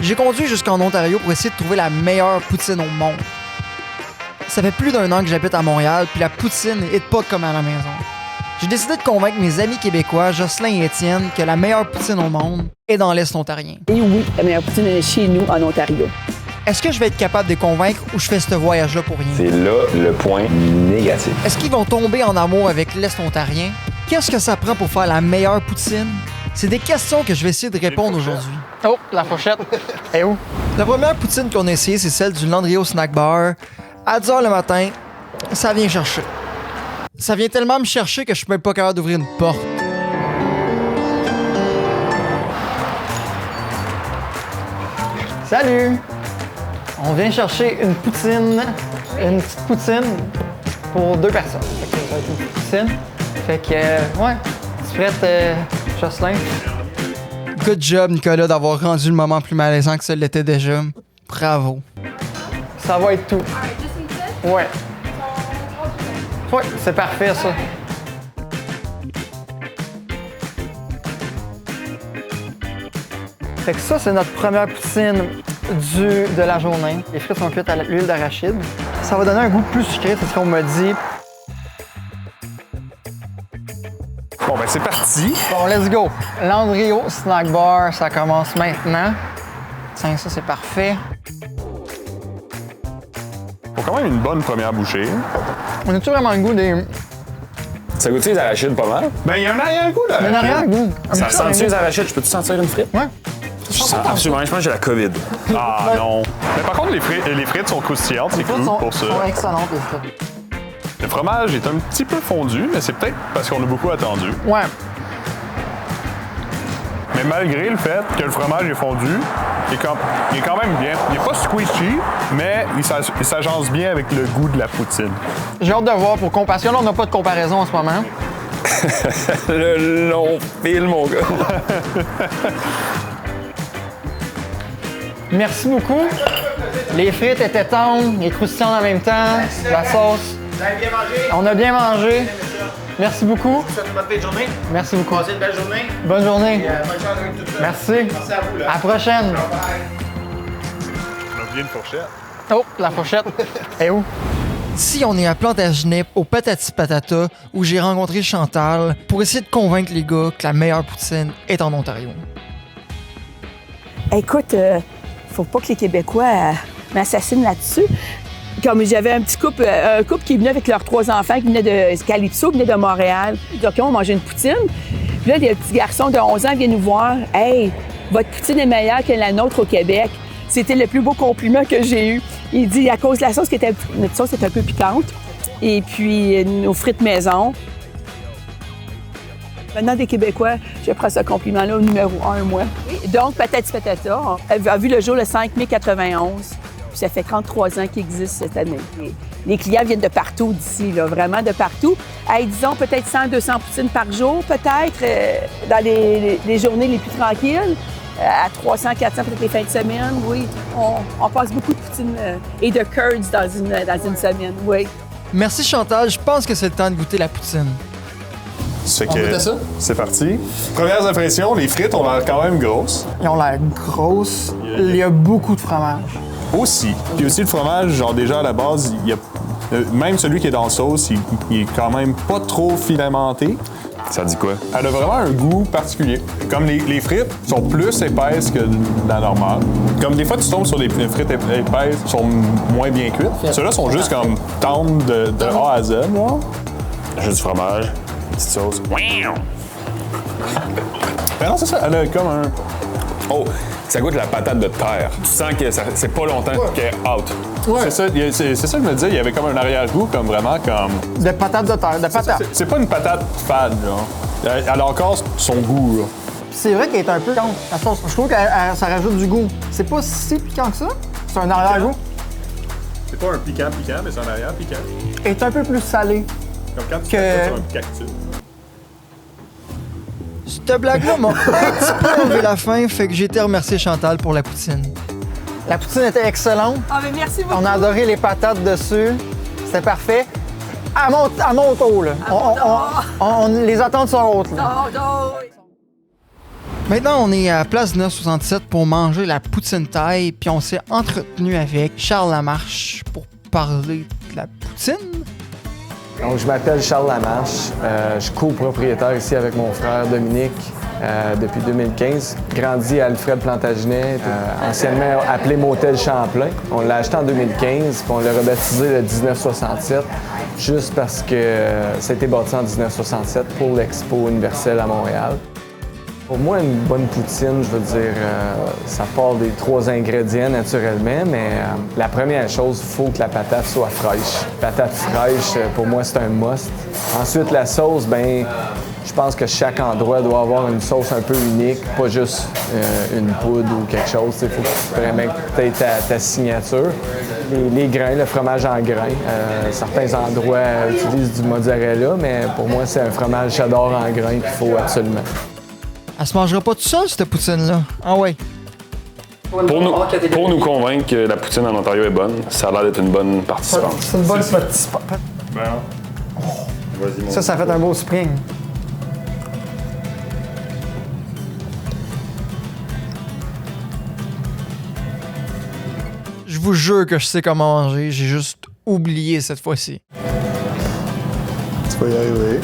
J'ai conduit jusqu'en Ontario pour essayer de trouver la meilleure poutine au monde. Ça fait plus d'1 an que j'habite à Montréal, puis la poutine est pas comme à la maison. J'ai décidé de convaincre mes amis québécois, Jocelyn et Étienne, que la meilleure poutine au monde est dans l'Est ontarien. Et oui, la meilleure poutine est chez nous, en Ontario. Est-ce que je vais être capable de les convaincre ou je fais ce voyage-là pour rien? C'est là le point négatif. Est-ce qu'ils vont tomber en amour avec l'Est ontarien? Qu'est-ce que ça prend pour faire la meilleure poutine? C'est des questions que je vais essayer de répondre aujourd'hui. Oh, la fourchette. Et où? La première poutine qu'on a essayée, c'est celle du Landrio Snack Bar. À 10h le matin, ça vient chercher. Ça vient tellement me chercher que je suis même pas capable d'ouvrir une porte. Salut! On vient chercher une poutine, une petite poutine pour 2 personnes. Fait que ça va être une petite poutine. Fait que, ouais, tu prête, Jocelyn? Good job, Nicolas, d'avoir rendu le moment plus malaisant que ça l'était déjà. Bravo. Ça va être tout. Ouais. Ouais, c'est parfait, ça. Fait que ça, c'est notre première poutine de la journée. Les frites sont cuites à l'huile d'arachide. Ça va donner un goût plus sucré, c'est ce qu'on m'a dit. Bon, ben c'est parti. Bon, let's go. Landrio Snack Bar, ça commence maintenant. Tiens, ça, c'est parfait. Faut quand même une bonne première bouchée. On a-tu vraiment le goût des... Ça goûte les arachides pas mal? Ben, il y a un arrière-goût, là. Un arrière-goût. Ça sent-tu les arachides? Je peux-tu sentir une frite? Ouais. Je sens absolument, je pense que j'ai la COVID. Ah, non. Mais par contre, les frites sont croustillantes, c'est cool pour ça. sont excellentes, les frites. Le fromage est un petit peu fondu, mais c'est peut-être parce qu'on a beaucoup attendu. Ouais. Mais malgré le fait que le fromage est fondu, il est quand même bien. Il n'est pas squishy, mais il s'agence bien avec le goût de la poutine. J'ai hâte de voir pour comparaison. Là, on n'a pas de comparaison en ce moment. Le long fil, mon gars. Merci beaucoup. Les frites étaient tendres, et croustillantes en même temps. La sauce. Vous avez bien mangé? On a bien mangé. Merci beaucoup. Je vous souhaite une bonne fin de journée. Merci beaucoup. Passez une belle journée. Bonne journée. Bonne chance avec tout ça. Merci. Merci à vous. Là. À la prochaine. Bye. On a oublié une fourchette. Oh, la fourchette. Et où? Ici, on est à Plantagenet, au Patati Patata, où j'ai rencontré Chantal pour essayer de convaincre les gars que la meilleure poutine est en Ontario. Écoute, faut pas que les Québécois m'assassinent là-dessus. Comme j'avais un couple qui est venu avec leurs 3 enfants, qui venaient de Calypso, qui venaient de Montréal. Donc, on mangeait une poutine. Puis là, des petits garçons de 11 ans viennent nous voir. « Hey, votre poutine est meilleure que la nôtre au Québec. » C'était le plus beau compliment que j'ai eu. Il dit, à cause de la sauce, notre sauce est un peu piquante. Et puis, nos frites maison. Maintenant, des Québécois, je prends ce compliment-là au numéro 1, moi. Donc, Patati Patata a vu le jour le 5 mai 91. Puis ça fait 33 ans qu'il existe cette année. Les clients viennent de partout d'ici, là, vraiment de partout. Hey, disons peut-être 100-200 poutines par jour, peut-être, dans les journées les plus tranquilles. À 300-400 peut-être les fins de semaine, oui. On passe beaucoup de poutines et de curds dans une semaine, oui. Merci Chantal, je pense que c'est le temps de goûter la poutine. C'est parti. Premières impressions, les frites ont l'air quand même grosses. Ils ont l'air grosses. Il y a beaucoup de fromage. Aussi. Puis aussi le fromage, genre déjà à la base, il y a, même celui qui est dans la sauce, il est quand même pas trop filamenté. Ça dit quoi? Elle a vraiment un goût particulier. Comme les frites sont plus épaisses que la normale. Comme des fois, tu tombes sur des frites épaisses qui sont moins bien cuites. Ceux-là sont juste comme tendres de A à Z. Moi. Juste du fromage, petite sauce. Mais non, c'est ça. Elle a comme un... Oh, ça goûte la patate de terre. Tu sens que c'est pas longtemps qu'elle est out. Ouais. C'est ça que je me disais. Il y avait comme un arrière-goût, comme vraiment comme... De patates de terre, de patates. C'est pas une patate fade, genre. Elle a encore son goût, là. C'est vrai qu'elle est un peu piquante, la sauce. Je trouve que ça rajoute du goût. C'est pas si piquant que ça. C'est un arrière-goût. C'est pas un piquant, mais c'est un arrière piquant. Elle est un peu plus salée. Comme quand tu Que- fais ça sur un cactus. Cette blague-là m'a un petit peu enlevé la faim, fait que j'ai été remercier Chantal pour la poutine. La poutine était excellente. Ah, mais merci beaucoup. On a adoré les patates dessus. C'était parfait. À mon tour, là. Les attentes sont hautes, là. Maintenant, on est à Place 967 pour manger la poutine thaï, puis on s'est entretenu avec Charles Lamarche pour parler de la poutine. Donc, je m'appelle Charles Lamarche. Je suis copropriétaire ici avec mon frère Dominique depuis 2015. Grandi à Alfred Plantagenet, anciennement appelé Motel Champlain. On l'a acheté en 2015, puis on l'a rebaptisé le 1967, juste parce que ça a été bâti en 1967 pour l'Expo universelle à Montréal. Pour moi, une bonne poutine, je veux dire, ça part des 3 ingrédients naturellement, mais la première chose, il faut que la patate soit fraîche. Patate fraîche, pour moi, c'est un must. Ensuite, la sauce, ben, je pense que chaque endroit doit avoir une sauce un peu unique, pas juste une poudre ou quelque chose. Il faut vraiment que tu aies ta signature. Les grains, le fromage en grains. Certains endroits utilisent du mozzarella, mais pour moi, c'est un fromage cheddar en grains qu'il faut absolument. Elle se mangera pas tout seul, cette poutine-là. Ah ouais. Pour nous convaincre que la poutine en Ontario est bonne, ça a l'air d'être une bonne participante. C'est une bonne participante. Vas-y, mon Ça fait un beau spring. Je vous jure que je sais comment manger, j'ai juste oublié cette fois-ci. Tu vas y arriver.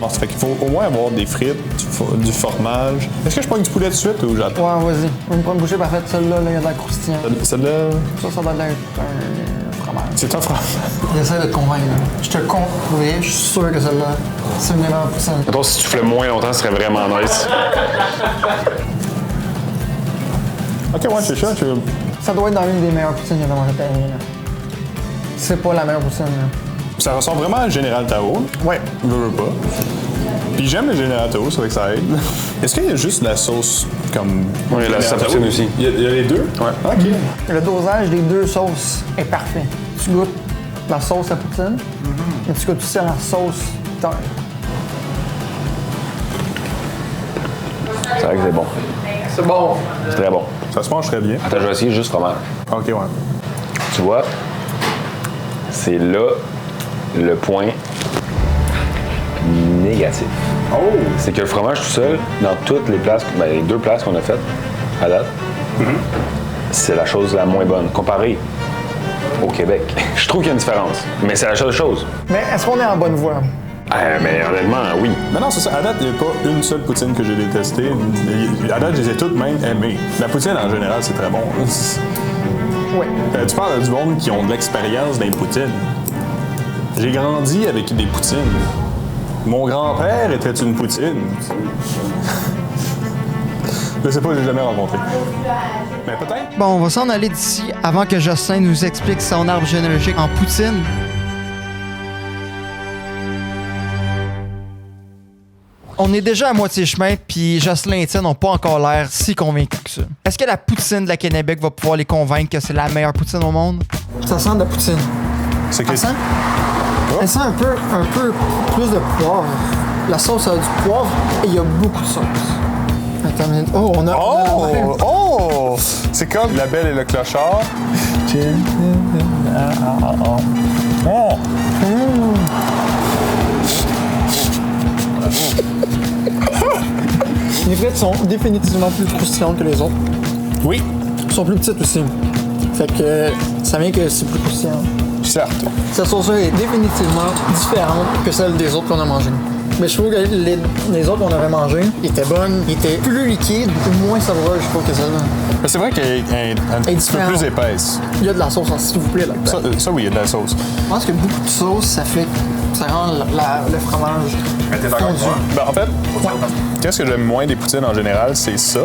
Bon, ça fait qu'il faut au moins avoir des frites, du fromage. Est-ce que je prends du poulet tout de suite ou j'attends? Ouais, vas-y. On me prend une bouchée parfaite. Celle-là, là, il y a de la croustillant. Celle-là, Ça doit être un fromage. c'est un fromage. J'essaie de te convaincre. Je te compte, oui, je suis sûr que celle-là, c'est une meilleure poutine. Mettons, si tu fais moins longtemps, ce serait vraiment nice. Ok, ouais, c'est ça. Ça doit être dans l'une des meilleures poutines que j'ai mangées de ta vie, là. C'est pas la meilleure poutine, là. Ça ressemble vraiment à Général Tao. Ouais. Veux pas. Puis j'aime le Général Tao, c'est vrai que ça aide. Est-ce qu'il y a juste la sauce comme. Oui, la Général Tao? poutine aussi. Il y a les deux? Ouais. Ok. Le dosage des 2 sauces est parfait. Tu goûtes la sauce à poutine, et tu goûtes aussi la sauce thaï. C'est vrai que c'est bon. C'est bon. C'est très bon. Ça se mange très bien. Attends, je vais essayer juste fromage. Ok, ouais. Tu vois, c'est là le point négatif. Oh! C'est que le fromage tout seul, dans toutes les places, ben, les 2 places qu'on a faites à date, c'est la chose la moins bonne, comparée au Québec. Je trouve qu'il y a une différence, mais c'est la seule chose. Mais est-ce qu'on est en bonne voie? Mais honnêtement, oui. Mais non, c'est ça. À date, il n'y a pas une seule poutine que j'ai détestée. À date, je les ai toutes même aimées. La poutine, en général, c'est très bon. Oui. Tu parles du monde qui ont de l'expérience dans les poutines. J'ai grandi avec des poutines. Mon grand-père était une poutine. Je sais pas, je l'ai jamais rencontré. Mais peut-être. Bon, on va s'en aller d'ici avant que Jocelyn nous explique son arbre généalogique en poutine. On est déjà à moitié chemin, puis Jocelyn et Étienne n'ont pas encore l'air si convaincus que ça. Est-ce que la poutine de la Kennebec va pouvoir les convaincre que c'est la meilleure poutine au monde? Ça sent de la poutine. C'est que. Elle sent, elle sent un peu plus de poivre. La sauce a du poivre et il y a beaucoup de sauce. Attends une minute. Oh, on a... Oh! Oh! C'est comme La Belle et le Clochard. Oh! Les frites sont définitivement plus croustillantes que les autres. Oui, Elles sont plus petites aussi. Fait que ça vient que c'est plus croustillant. certes. Cette sauce-là est définitivement différente que celle des autres qu'on a mangées. Mais je trouve que les autres qu'on avait mangées étaient bonnes, étaient plus liquides, moins savoureuses, je trouve, que celle-là. Mais c'est vrai qu'elle est un petit peu différente. plus épaisse. Il y a de la sauce, s'il vous plaît, là-dedans. Ça, oui, il y a de la sauce. Je pense que beaucoup de sauce, ça rend le fromage fondu. Ben, en fait, qu'est-ce que j'aime moins des poutines en général, c'est ça.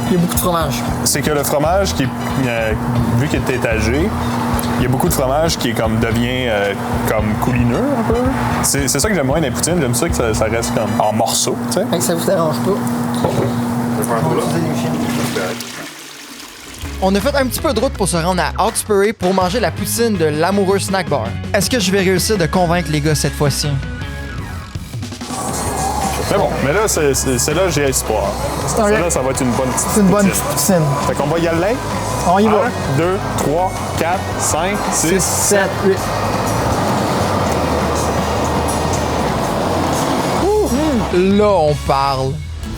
Il y a beaucoup de fromage. C'est que le fromage, qui est, vu qu'il est étagé, il y a beaucoup de fromage qui est devient comme coulineux un peu. C'est ça que j'aime moins des poutines. J'aime ça que ça reste comme en morceaux, tu sais. Fait que ça vous dérange pas. On a fait un petit peu de route pour se rendre à Hawkesbury pour manger la poutine de l'amoureux snack bar. Est-ce que je vais réussir de convaincre les gars cette fois-ci? Mais bon, mais là, celle-là, j'ai espoir. Celle-là, ça va être une bonne petite C'est une bonne poutine. poutine. Fait qu'on va y aller. On y va. 1, 2, 3, 4, 5, 6, 7, 8. Là, on parle.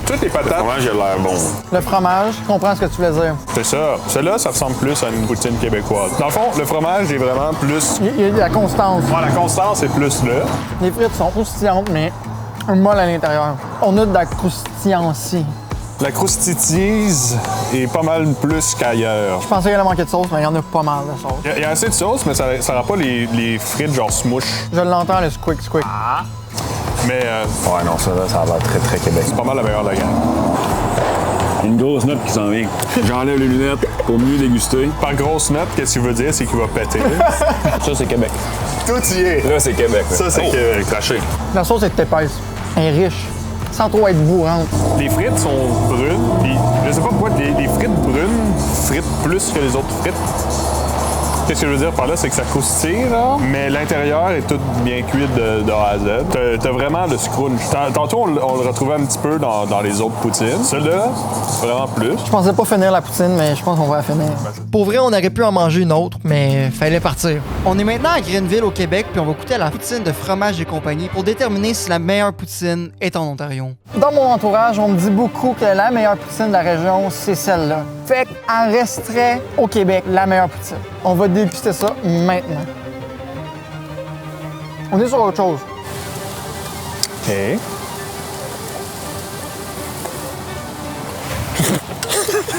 Toutes les patates, Fromage, il a l'air bon. Le fromage, je comprends ce que tu voulais dire. c'est ça. Celle-là, ça ressemble plus à une poutine québécoise. Dans le fond, le fromage est vraiment plus... Il y a de la constance. Ouais, la constance est plus là. Les frites sont croustillantes, mais molles à l'intérieur. On a de la croustillance ici. La croustillise est pas mal plus qu'ailleurs. Je pensais qu'il allait manquer de sauce, mais il y en a pas mal de sauce. Il y a assez de sauce, mais ça rend pas les frites genre smoosh. Je l'entends, le squick squick. Mais Ouais, non, ça, là, ça a l'air très, très québécois. c'est pas mal la meilleure de la gamme. Une grosse note qui s'en vient. J'enlève les lunettes pour mieux déguster. Par grosse note, qu'est-ce qu'il veut dire? C'est qu'il va péter. Ça, c'est Québec. Tout y est. Là, c'est Québec. là. Ça, c'est Oh. Québec. Craché. La sauce est épaisse. Elle est riche. Sans trop être bourrante. Les frites sont brunes, puis je sais pas pourquoi les frites brunes fritent plus que les autres frites. Qu'est-ce que je veux dire par là, c'est que ça croustille, là, mais l'intérieur est tout bien cuit de A à Z. T'as vraiment le scrunch. Tantôt, on le retrouvait un petit peu dans les autres poutines. Celui-là, vraiment plus. Je pensais pas finir la poutine, mais je pense qu'on va la finir. Pour vrai, on aurait pu en manger une autre, mais fallait partir. On est maintenant à Greenville, au Québec, puis on va goûter à la poutine de Fromage et compagnie pour déterminer si la meilleure poutine est en Ontario. Dans mon entourage, on me dit beaucoup que la meilleure poutine de la région, c'est celle-là. Fait qu'en resterait au Québec la meilleure poutine. On va déguster ça maintenant. On est sur autre chose. OK.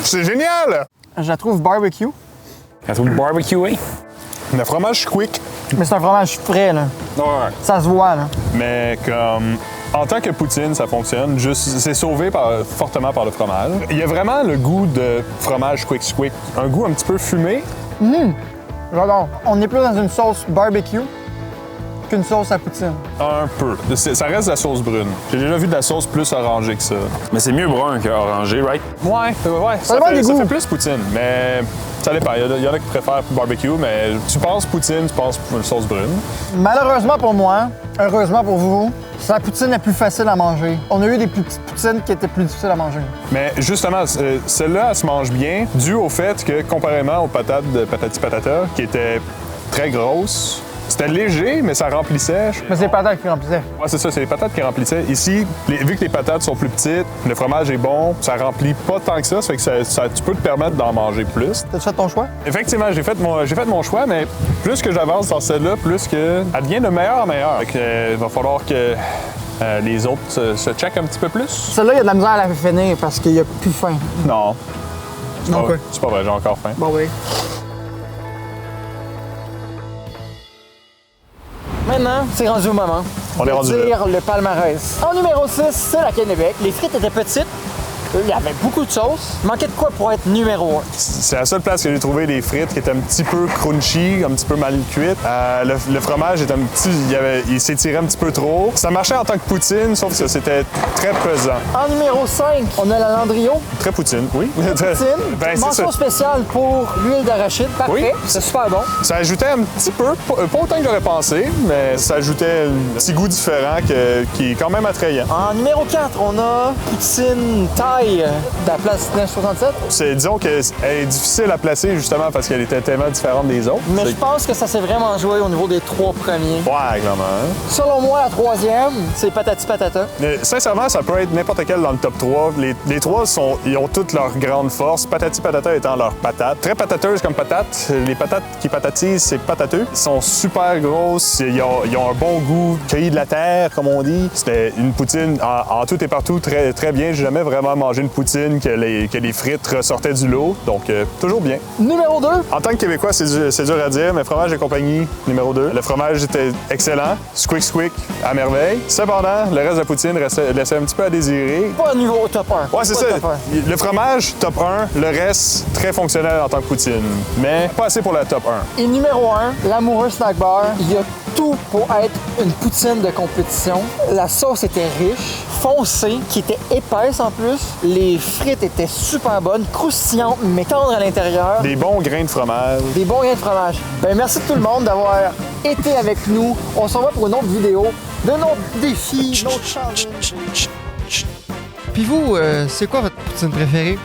C'est génial! Je la trouve barbecue, Elle trouve barbecué. Le fromage quick. mais c'est un fromage frais, là. Ouais. Ça se voit, là. Mais comme en tant que poutine, ça fonctionne. Juste, c'est sauvé fortement par le fromage. Il y a vraiment le goût de fromage quick squick. Un goût un petit peu fumé. J'adore. On est plus dans une sauce barbecue qu'une sauce à poutine. Un peu. Ça reste de la sauce brune. J'ai déjà vu de la sauce plus orangée que ça. Mais c'est mieux brun qu'orangé, right? Ouais. Ça dépend des ça goûts. fait plus poutine, mais ça dépend. Il y en a qui préfèrent barbecue, mais tu penses poutine, tu penses sauce brune. Malheureusement pour moi, heureusement pour vous, c'est la poutine la plus facile à manger. On a eu des plus petites poutines qui étaient plus difficiles à manger. Mais justement, celle-là, elle se mange bien, dû au fait que, comparément aux patates de Patati Patata, qui étaient très grosses, c'était léger, mais ça remplissait. Mais c'est les patates qui remplissaient. Ouais, c'est ça, c'est les patates qui remplissaient. Ici, vu que les patates sont plus petites, le fromage est bon, ça remplit pas tant que ça fait que tu peux te permettre d'en manger plus. T'as-tu fait ton choix? Effectivement, j'ai fait mon choix, mais plus que j'avance dans celle-là, plus que elle devient de meilleur en meilleur. Fait que, il va falloir que les autres se checkent un petit peu plus. Celle-là, il y a de la misère à la finir parce qu'il y a plus faim. Non. C'est Non, pas, quoi? c'est pas vrai, j'ai encore faim. Bon, oui. Maintenant, c'est rendu au moment. On est rendu de là. dire le palmarès. En numéro 6, c'est la Kennebec. Les frites étaient petites. Il y avait beaucoup de sauce. Il manquait de quoi pour être numéro 1? C'est la seule place que j'ai trouvé des frites qui étaient un petit peu crunchy, un petit peu mal cuites. Le fromage était un petit, il s'étirait un petit peu trop. Ça marchait en tant que poutine, sauf que c'était très pesant. En numéro 5, on a la Landrio. Très poutine, oui. Poutine. Ben, c'est Mention ça. spéciale pour l'huile d'arachide. Parfait. Oui. C'est super bon. Ça ajoutait un petit peu, pas autant que j'aurais pensé, mais ça ajoutait un petit goût différent qui est quand même attrayant. En numéro 4, on a poutine taille de la place 967. Disons qu'elle est difficile à placer justement parce qu'elle était tellement différente des autres. Mais je pense que ça s'est vraiment joué au niveau des 3 premiers. Ouais, clairement. Selon moi, la 3e, c'est Patati Patata. Mais sincèrement, ça peut être n'importe quel dans le top 3. Les 3 ils ont toutes leurs grandes forces. Patati Patata étant leur patate. Très patateuse comme patate. Les patates qui patatisent, c'est patateux. Ils sont super grosses. Ils ont un bon goût, cueilli de la terre, comme on dit. C'était une poutine en tout et partout très, très bien. J'ai jamais vraiment mangé une poutine que les frites ressortaient du lot. Donc, toujours bien. Numéro 2, En tant que Québécois, c'est dur à dire, mais fromage et compagnie, numéro 2. Le fromage était excellent. Squick squick à merveille. Cependant, le reste de la poutine laissait un petit peu à désirer. pas niveau top 1. Ouais, c'est ça. Le fromage, top 1. Le reste, très fonctionnel en tant que poutine. Mais pas assez pour la top 1. Et numéro 1, l'amoureux snack bar. Il y a tout pour être une poutine de compétition. La sauce était riche, foncée, qui était épaisse en plus. Les frites étaient super bonnes, croustillantes, mais tendres à l'intérieur. Des bons grains de fromage. Des bons grains de fromage. Ben, merci tout le monde d'avoir été avec nous. On se revoit pour une autre vidéo de notre défi, notre challenge. Puis vous, c'est quoi votre poutine préférée?